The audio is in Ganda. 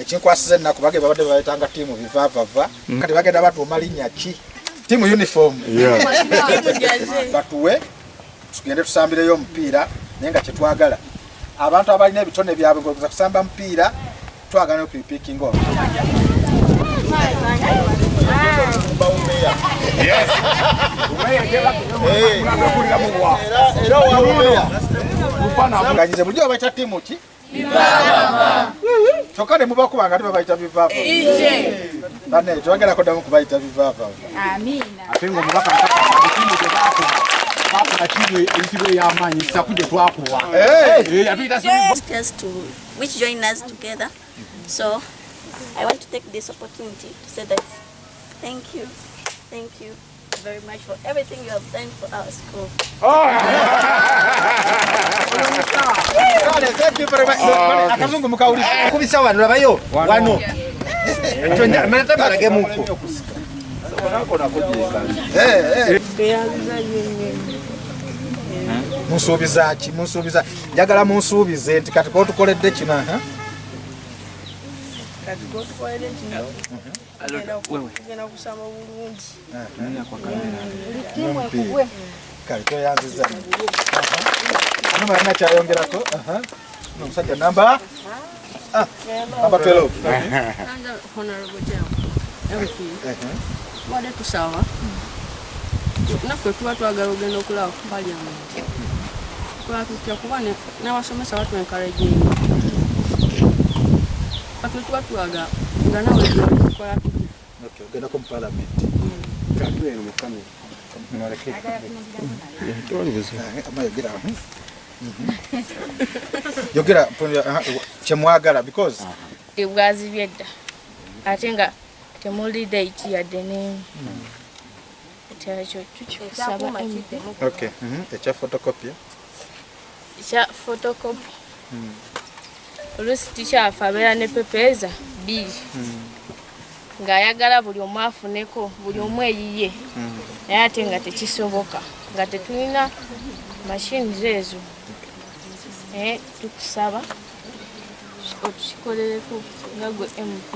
ekinkwasiza ennaku bagenda babadde bayitanga ttiimu bivaavava kati bagenda batuuma linnya ki ttiimu uniform batuwe tugende tusambireyo omupiira naye nga kyetwagala abantu abalina ebitone byabwe ngoza kusamba mupiira twagala okupiikinga ono ganyize bulijjo babayita ttiimu ki kyokka ne mubakuba nga tebabayita bivaava banne tebagerako ddamu kubayita bivaava ate nga omubaka atiimu tebakuba tiimu eyitibwa ey'amaanyi sakuje twakuba which join us together. So I want to take this opportunity to say that thank you very much for everything you have done for our school. Thank you very much. Akazungu mukawuli kubisa wano labayo wano mleta barage muko musuubiza ki musuubiza njagala munsuubize nti kati ko tukoledde kino kati ko tukoledde kino gena kusama bulungi kali toyanziza ano balina kyayongerako omusajja namba 12 Wade tusaba naffe tuba twagala ogenda okulaba ku paliamenti twatutya kuba n'abasomesa batwenkalejinga kati tuba twagala nga nawe tukola ogenda ku paliamenti katweno mukami yogera kyemwagala because ebwazibye edda ate nga temuli date yadde ne okay ekya photocopy oluusi tikyafa abeera ne pepeeza bbiri ng'ayagala buli omu afuneko buli omu eyiye naye ate nga tekisoboka nga tetulina mashini ezo naye tukusaba otukikolereko nga gwe MP